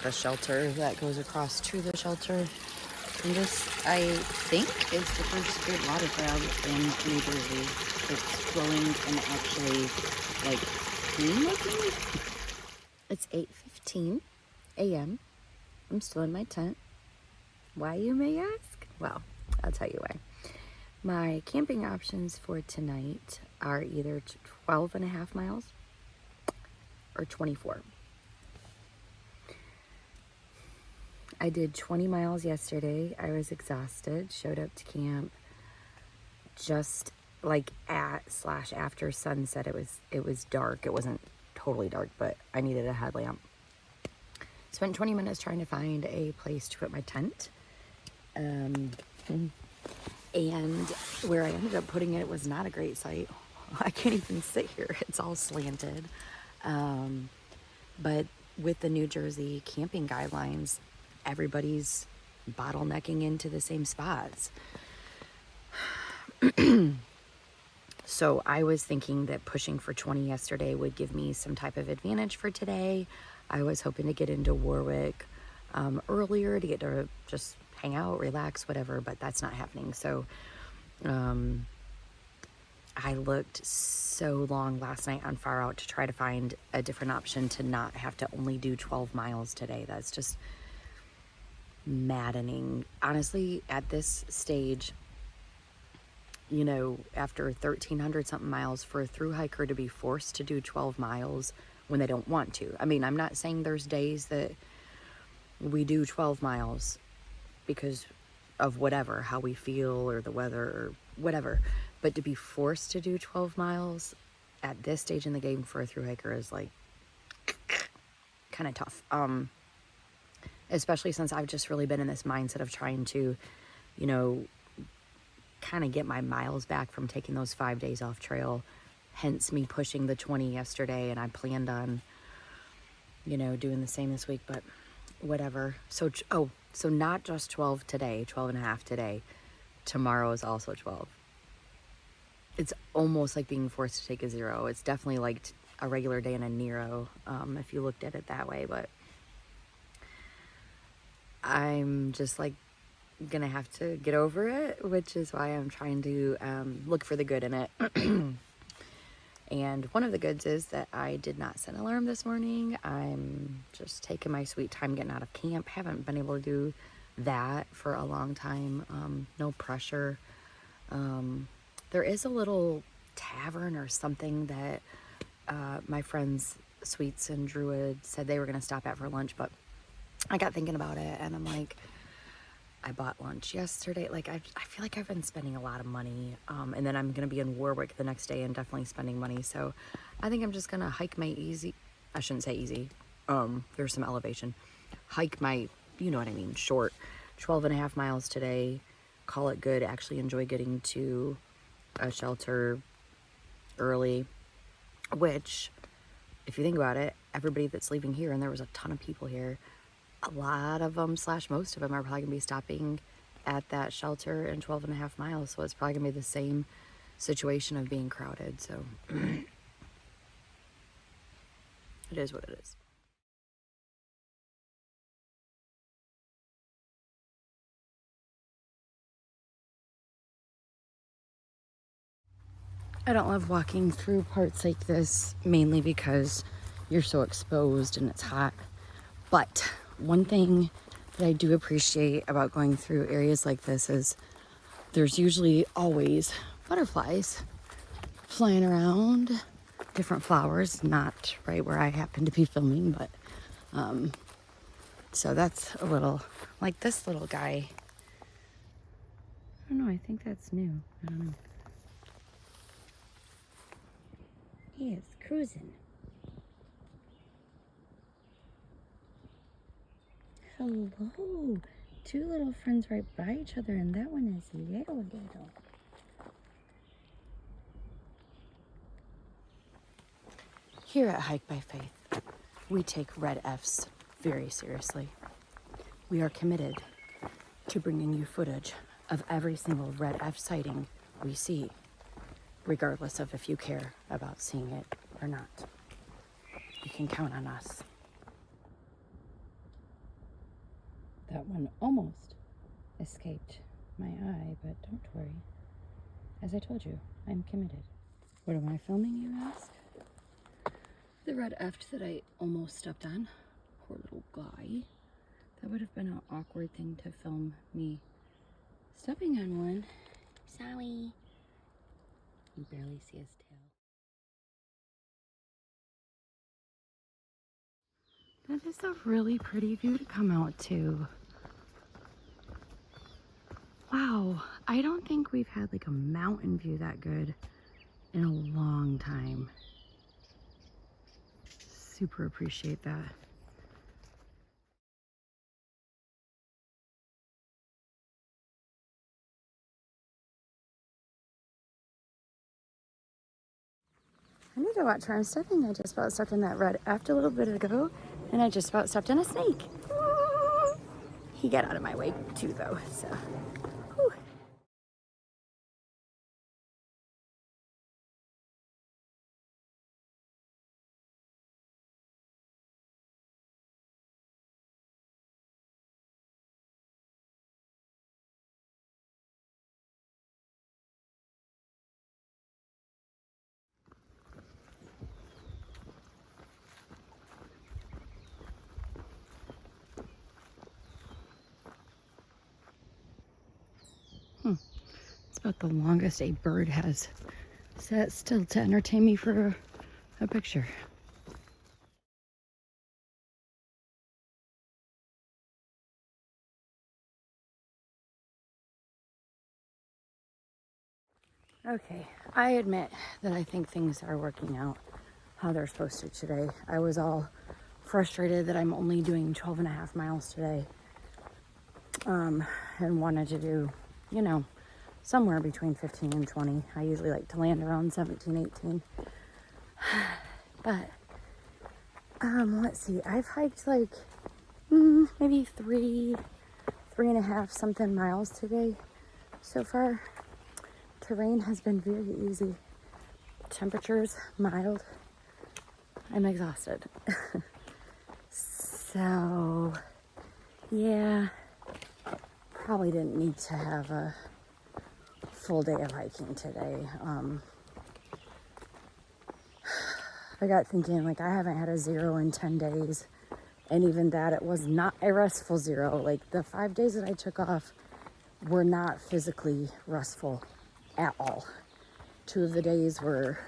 the shelter that goes across to the shelter. And this, I think, is the first good water grab in New Jersey. It's flowing and actually, like, clean looking. It's 8:15 a.m. I'm still in my tent. Why, you may ask? Well, I'll tell you why. My camping options for tonight are either 12.5 miles or 24. I did 20 miles yesterday. I was exhausted, showed up to camp just like at/after sunset. It was dark. It wasn't totally dark, but I needed a headlamp. Spent 20 minutes trying to find a place to put my tent. And where I ended up putting it was not a great site. I can't even sit here. It's all slanted. But with the New Jersey camping guidelines, everybody's bottlenecking into the same spots. So I was thinking that pushing for 20 yesterday would give me some type of advantage for today. I was hoping to get into Warwick earlier to get to just hang out, relax, whatever, but that's not happening. So I looked so long last night on Far Out to try to find a different option to not have to only do 12 miles today. That's just maddening. Honestly, at this stage, you know, after 1,300 something miles, for a thru hiker to be forced to do 12 miles when they don't want to. I mean, I'm not saying there's days that we do 12 miles because of whatever, how we feel or the weather or whatever. But to be forced to do 12 miles at this stage in the game for a thru hiker is like kind of tough. Especially since I've just really been in this mindset of trying to, you know, kind of get my miles back from taking those 5 days off trail. Hence me pushing the 20 yesterday, and I planned on, you know, doing the same this week, but whatever. So not just 12 today, 12.5 today. Tomorrow is also 12. It's almost like being forced to take a 0. It's definitely like a regular day in a Nero, if you looked at it that way, but I'm just like gonna have to get over it, which is why I'm trying to look for the good in it. And one of the goods is that I did not set an alarm this morning. I'm just taking my sweet time getting out of camp. Haven't been able to do that for a long time. No pressure. There is a little tavern or something that my friends Sweets and Druid said they were gonna stop at for lunch, but I got thinking about it, and I'm like, I bought lunch yesterday. Like, I feel like I've been spending a lot of money, and then I'm going to be in Warwick the next day and definitely spending money. So I think I'm just going to hike my easy, I shouldn't say easy, there's some elevation, hike my, you know what I mean, short 12.5 miles today, call it good, actually enjoy getting to a shelter early, which, if you think about it, everybody that's leaving here, and there was a ton of people here, a lot of them / most of them are probably gonna be stopping at that shelter in 12.5 miles. So it's probably gonna be the same situation of being crowded. So it is what it is. I don't love walking through parts like this, mainly because you're so exposed and it's hot. But one thing that I do appreciate about going through areas like this is there's usually always butterflies flying around, different flowers, not right where I happen to be filming, but so that's a little, like this little guy. I don't know, I think that's new. I don't know. He is cruising. Hello. Two little friends right by each other, and that one is little. Here at Hike by Faith, we take red Fs very seriously. We are committed to bringing you footage of every single red F sighting we see, regardless of if you care about seeing it or not. You can count on us. That one almost escaped my eye, but don't worry. As I told you, I'm committed. What am I filming, you ask? The red eft that I almost stepped on. Poor little guy. That would have been an awkward thing to film me stepping on one. Sorry. You barely see his tail. That is a really pretty view to come out to. Wow, I don't think we've had like a mountain view that good in a long time. Super appreciate that. I need to watch where I'm stepping. I just about stepped in that red eft a little bit ago, and I just about stepped in a snake. He got out of my way too, though, so. Whew. It's about the longest a bird has sat still to entertain me for a picture. Okay, I admit that I think things are working out how they're supposed to today. I was all frustrated that I'm only doing 12 and a half miles today, and wanted to do, you know, somewhere between 15 and 20. I usually like to land around 17, 18. But, let's see, I've hiked like maybe three and a half something miles today so far. Terrain has been very easy. Temperatures mild. I'm exhausted. So, yeah, probably didn't need to have a full day of hiking today. I got thinking, like, I haven't had a 0 in 10 days. And even that, it was not a restful 0. Like, the 5 days that I took off were not physically restful at all. 2 of the days were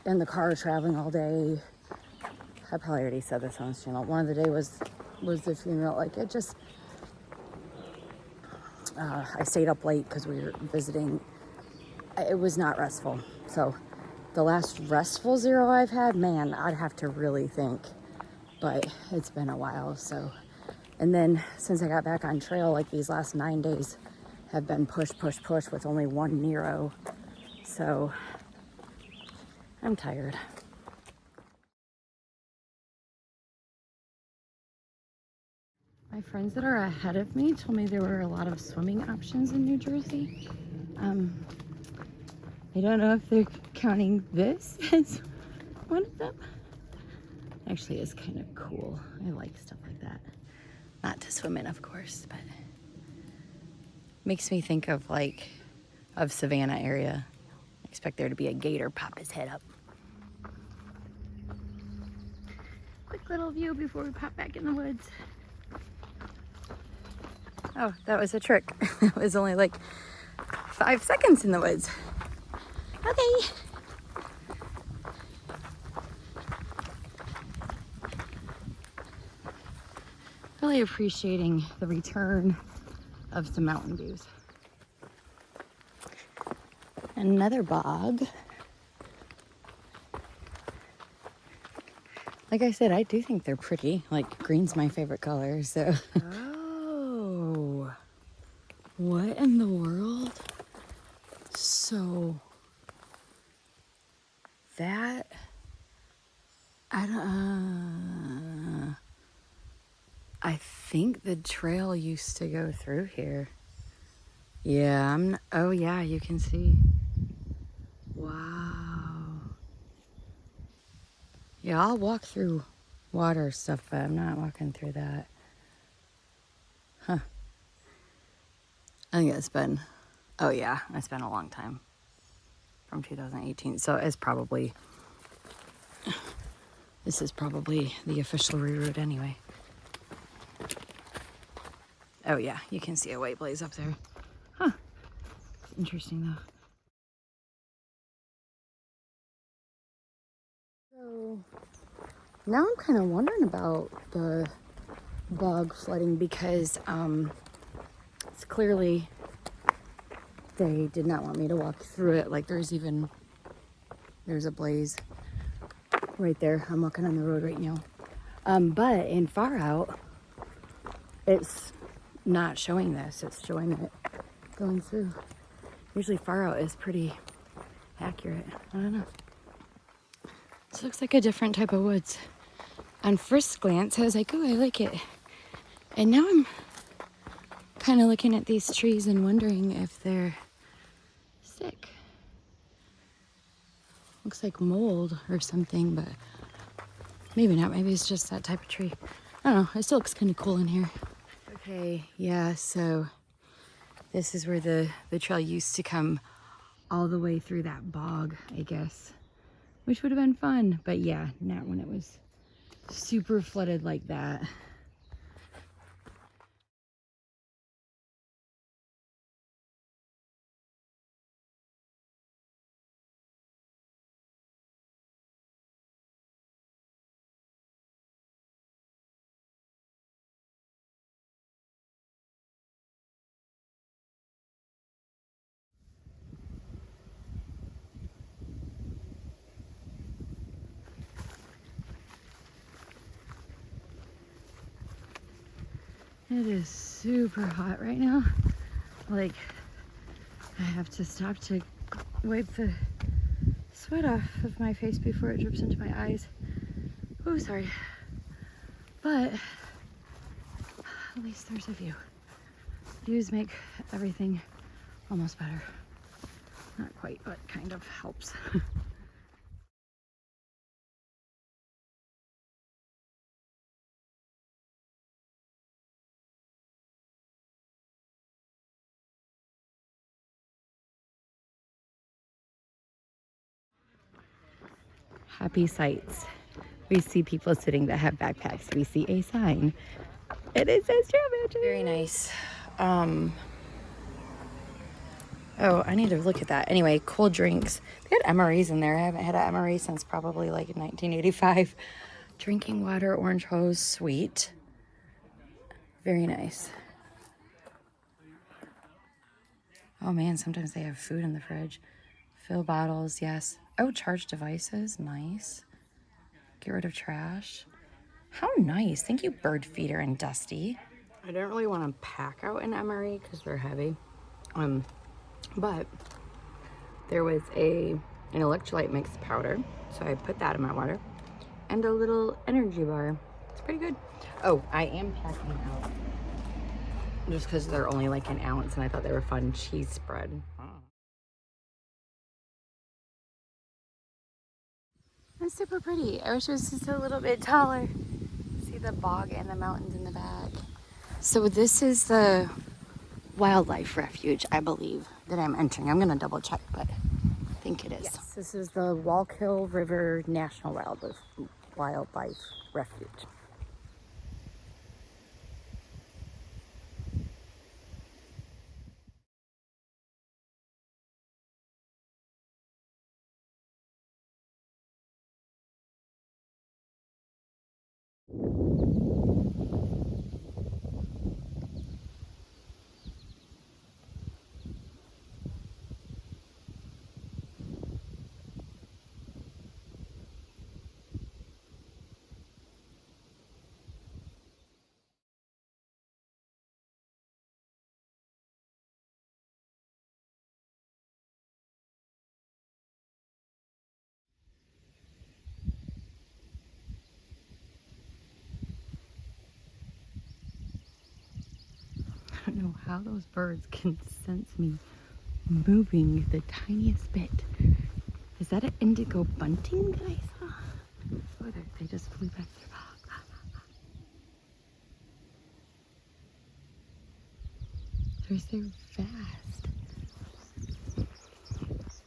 in the car traveling all day. I probably already said this on this channel. One of the day was the funeral. Like, it just, I stayed up late because we were visiting. It was not restful. So the last restful 0 I've had, man, I'd have to really think. But it's been a while, so. And then since I got back on trail, like these last 9 days have been push with only 1 Nero. So I'm tired. My friends that are ahead of me told me there were a lot of swimming options in New Jersey. I don't know if they're counting this as one of them. Actually, it's kind of cool. I like stuff like that. Not to swim in, of course, but makes me think of Savannah area. I expect there to be a gator pop his head up. Quick little view before we pop back in the woods. Oh, that was a trick. It was only like 5 seconds in the woods. Okay. Really appreciating the return of some mountain views. Another bog. Like I said, I do think they're pretty. Like, green's my favorite color, so. Oh. What in the world? So, that, I think the trail used to go through here. Yeah, oh yeah, you can see. Wow. Yeah, I'll walk through water stuff, but I'm not walking through that. Huh. I think it's been, oh yeah, it's been a long time. From 2018. So it's probably, this is probably the official reroute anyway. Oh yeah, you can see a white blaze up there. Huh. It's interesting though. So now I'm kind of wondering about the bog flooding because it's clearly they did not want me to walk through it. Like there's a blaze right there. I'm walking on the road right now. But in far out, it's not showing this. It's showing it going through. Usually far out is pretty accurate. I don't know. This looks like a different type of woods. On first glance, I was like, oh, I like it. And now I'm kind of looking at these trees and wondering if they're sick. Looks like mold or something, but maybe not. Maybe it's just that type of tree. I don't know. It still looks kind of cool in here. Okay, yeah, so this is where the trail used to come all the way through that bog, I guess, which would have been fun. But yeah, not when it was super flooded like that. It is super hot right now. Like, I have to stop to wipe the sweat off of my face before it drips into my eyes. Oh, sorry. But at least there's a view. Views make everything almost better. Not quite, but kind of helps. Happy sights. We see people sitting that have backpacks. We see a sign. And it says Trail Magic. Very nice. Oh, I need to look at that. Anyway, cold drinks. They had MREs in there. I haven't had an MRE since probably like 1985. Drinking water, orange hose, sweet. Very nice. Oh man, sometimes they have food in the fridge. Fill bottles, yes. Oh, charge devices, nice. Get rid of trash. How nice. Thank you, Bird Feeder and Dusty. I didn't really want to pack out an MRE because they're heavy. But there was an electrolyte mixed powder, so I put that in my water. And a little energy bar. It's pretty good. Oh, I am packing out. Just because they're only like an ounce and I thought they were fun cheese spread. It's super pretty. I wish it was just a little bit taller. See the bog and the mountains in the back. So this is the wildlife refuge, I believe, that I'm entering. I'm gonna double check, but I think it is. Yes, this is the Wallkill River National Wildlife Refuge. I don't know how those birds can sense me moving the tiniest bit. Is that an indigo bunting that I saw? Oh, they just flew back there. They're so fast. Oh, there's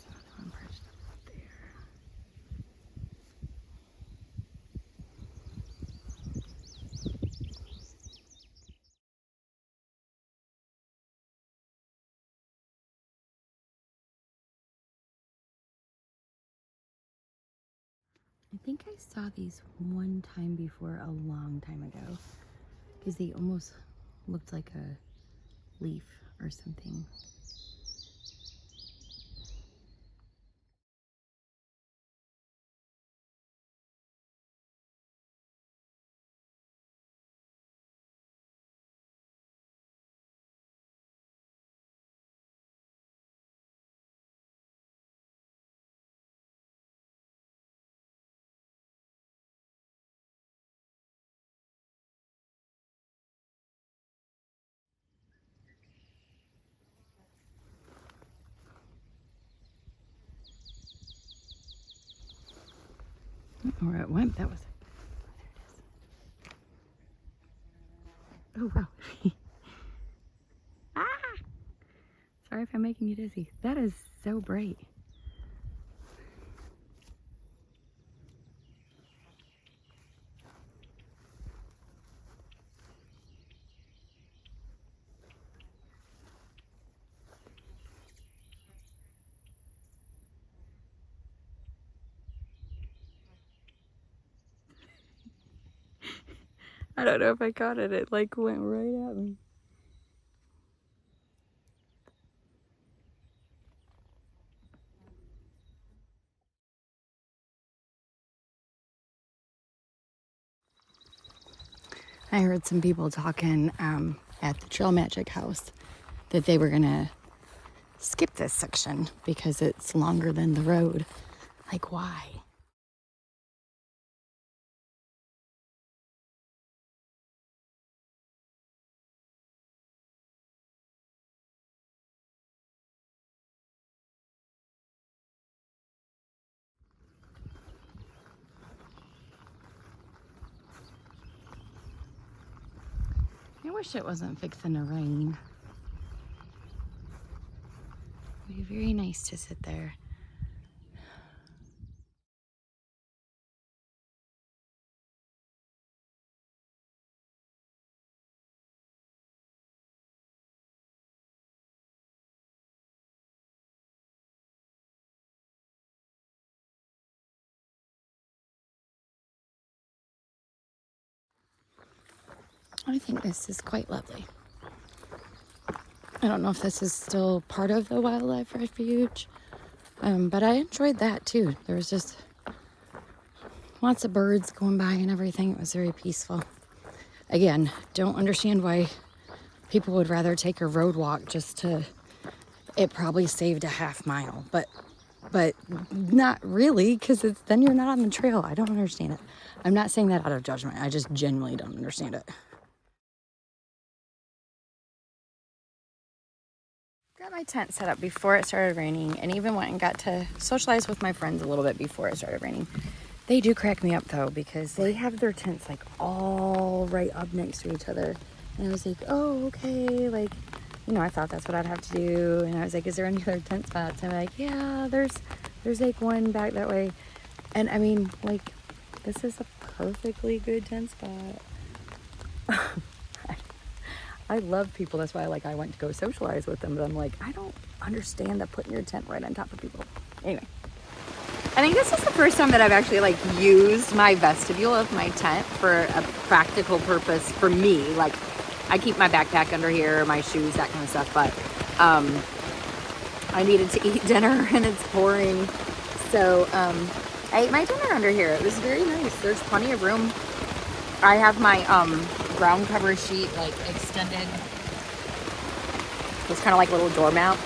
another one perched up there. I think I saw these one time before a long time ago because they almost looked like a leaf or something. I don't know where it went. That was. Oh, wow. Ah! Sorry if I'm making you dizzy. That is so bright. I don't know if I caught it. It like went right at me. I heard some people talking at the Trail Magic house that they were gonna skip this section because it's longer than the road. Like, why? I wish it wasn't fixing to rain. It'd be very nice to sit there. I think this is quite lovely. I don't know if this is still part of the wildlife refuge, but I enjoyed that too. There was just lots of birds going by and everything. It was very peaceful. Again, don't understand why people would rather take a road walk just to, it probably saved a half mile, but not really, because it's then you're not on the trail. I don't understand it. I'm not saying that out of judgment. I just genuinely don't understand it. Got my tent set up before it started raining, and even went and got to socialize with my friends a little bit before it started raining. They do crack me up though, because they have their tents like all right up next to each other. And I was like, oh, okay, like, you know, I thought that's what I'd have to do. And I was like, is there any other tent spots? And I'm like, yeah, there's like one back that way. And I mean, like, this is a perfectly good tent spot. I love people. That's why I went to go socialize with them. But I'm like, I don't understand that putting your tent right on top of people. Anyway, I think this is the first time that I've actually like used my vestibule of my tent for a practical purpose for me. Like, I keep my backpack under here, my shoes, that kind of stuff. But I needed to eat dinner and it's pouring. So I ate my dinner under here. It was very nice. There's plenty of room. I have my ground cover sheet like extended. It's kind of like a little doormat.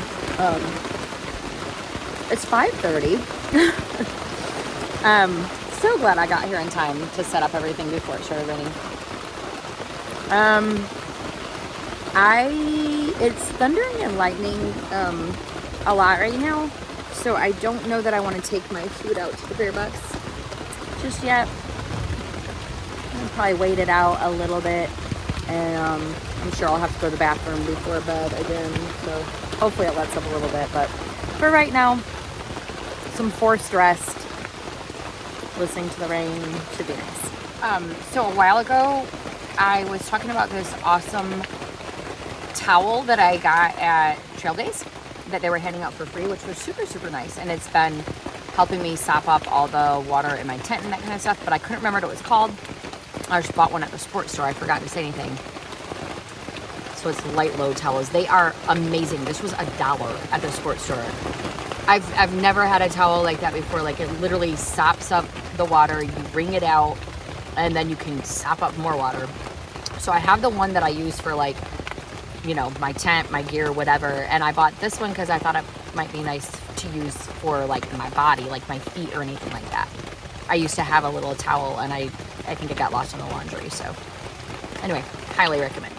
It's 5:30. So glad I got here in time to set up everything before it started raining. It's thundering and lightning a lot right now, so I don't know that I want to take my food out to the bear box just yet. I'll probably wait it out a little bit And I'm sure I'll have to go to the bathroom before bed again. So hopefully it lets up a little bit. But for right now, some forced rest, listening to the rain should be nice. So a while ago, I was talking about this awesome towel that I got at Trail Days that they were handing out for free, which was super, super nice. And it's been helping me sop up all the water in my tent and that kind of stuff, but I couldn't remember what it was called. I just bought one at the sports store. I forgot to say anything. So it's light load towels. They are amazing. This was $1 at the sports store. I've never had a towel like that before. Like, it literally sops up the water, you wring it out, and then you can sop up more water. So I have the one that I use for, like, you know, my tent, my gear, whatever. And I bought this one because I thought it might be nice to use for, like, my body, like my feet or anything like that. I used to have a little towel, and I think it got lost in the laundry. So anyway, highly recommend.